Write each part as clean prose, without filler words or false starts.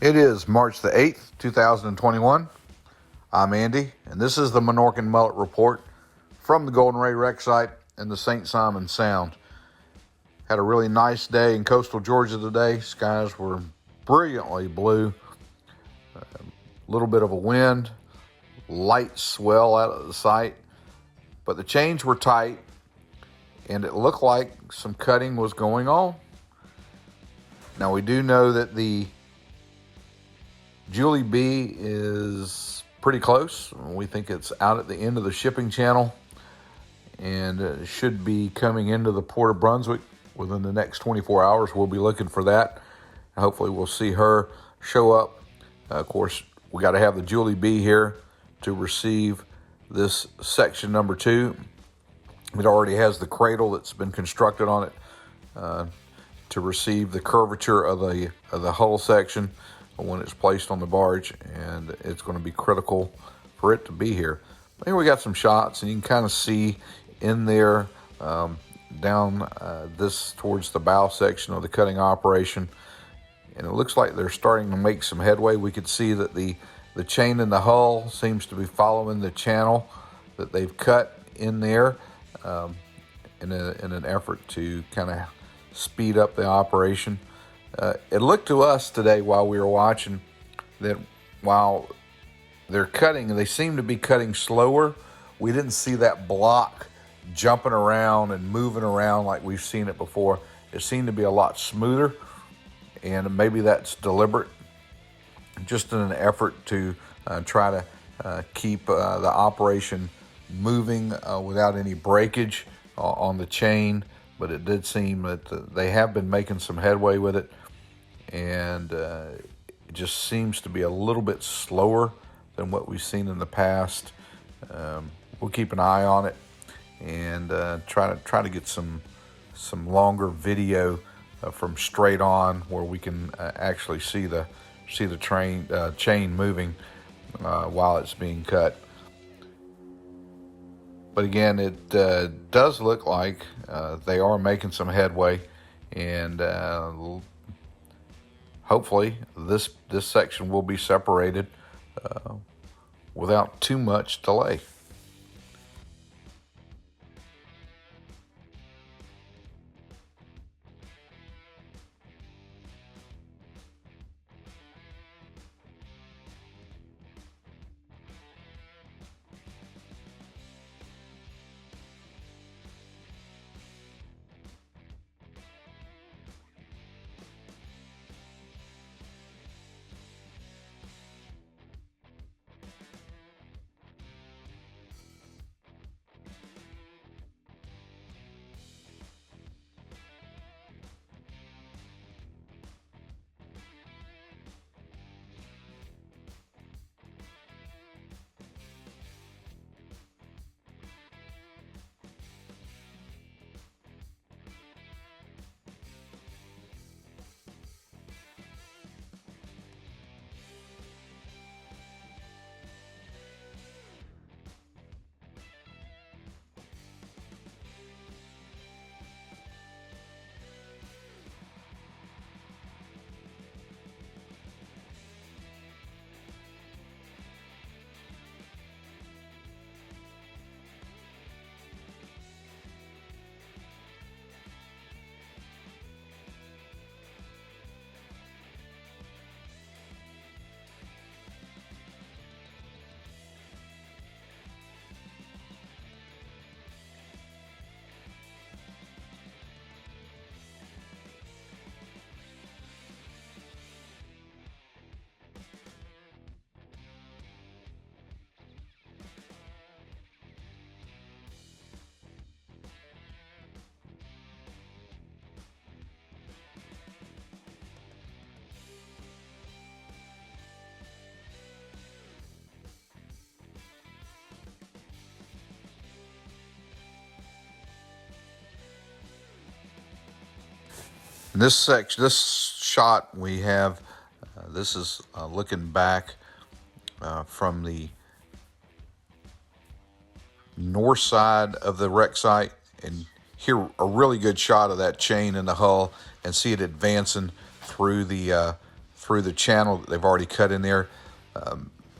It is March the 8th, 2021. I'm Andy, and this is the Minorcan Mullet Report from the Golden Ray Wreck Site in the St. Simons Sound. Had a really nice day in coastal Georgia today. Skies were brilliantly blue. A little bit of a wind, light swell out of the site, but the chains were tight, and it looked like some cutting was going on. Now, we do know that the Julie B is pretty close. We think it's out at the end of the shipping channel and should be coming into the Port of Brunswick within the next 24 hours. We'll be looking for that. Hopefully we'll see her show up. Of course, we got to have the Julie B here to receive this section number 2. It already has the cradle that's been constructed on it to receive the curvature of the hull section when it's placed on the barge, and it's going to be critical for it to be here. Here we got some shots, and you can kind of see in there down this towards the bow section of the cutting operation, and it looks like they're starting to make some headway. We could see that the chain in the hull seems to be following the channel that they've cut in there in an effort to kind of speed up the operation. It looked to us today while we were watching that while they're cutting, they seem to be cutting slower. We didn't see that block jumping around and moving around like we've seen it before. It seemed to be a lot smoother, and maybe that's deliberate, just in an effort to try to keep the operation moving without any breakage on the chain. But it did seem that they have been making some headway with it, and it just seems to be a little bit slower than what we've seen in the past. We'll keep an eye on it and try to get some longer video from straight on where we can actually see the chain moving while it's being cut. But again, it does look like they are making some headway, and hopefully this section will be separated without too much delay. In this section, this shot we have, this is looking back from the north side of the wreck site, and hear a really good shot of that chain in the hull and see it advancing through the through the channel that they've already cut in there,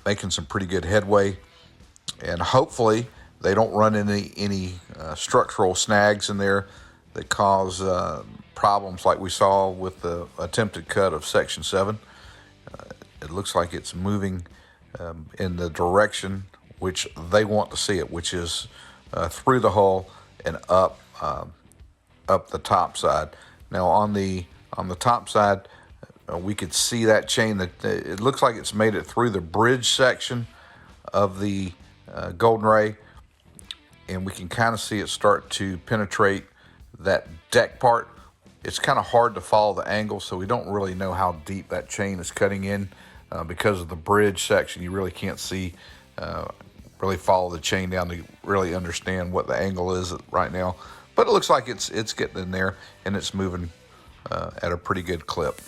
making some pretty good headway. And hopefully they don't run into any structural snags in there that cause problems like we saw with the attempted cut of Section 7. It looks like it's moving in the direction which they want to see it, which is through the hull and up the top side. Now on the top side, we could see that chain that it looks like it's made it through the bridge section of the Golden Ray, and we can kind of see it start to penetrate that deck part. It's kind of hard to follow the angle, so we don't really know how deep that chain is cutting in because of the bridge section. You really can't see, really follow the chain down to really understand what the angle is right now. But it looks like it's getting in there, and it's moving at a pretty good clip.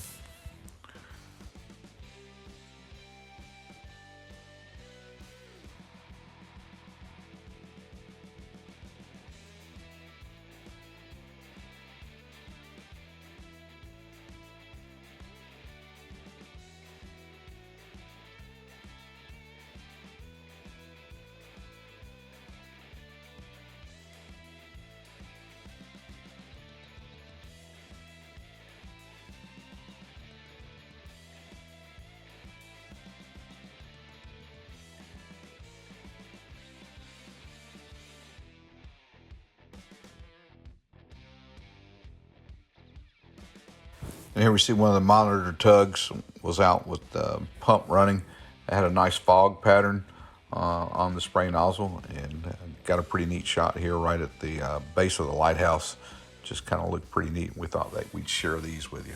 And here we see one of the monitor tugs was out with the pump running. It had a nice fog pattern on the spray nozzle, and got a pretty neat shot here right at the base of the lighthouse. Just kind of looked pretty neat. We thought that we'd share these with you.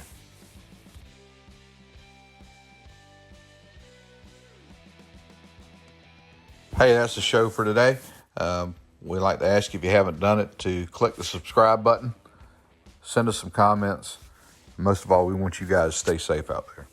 Hey, that's the show for today. We'd like to ask you, if you haven't done it, to click the subscribe button, send us some comments. Most of all, we want you guys to stay safe out there.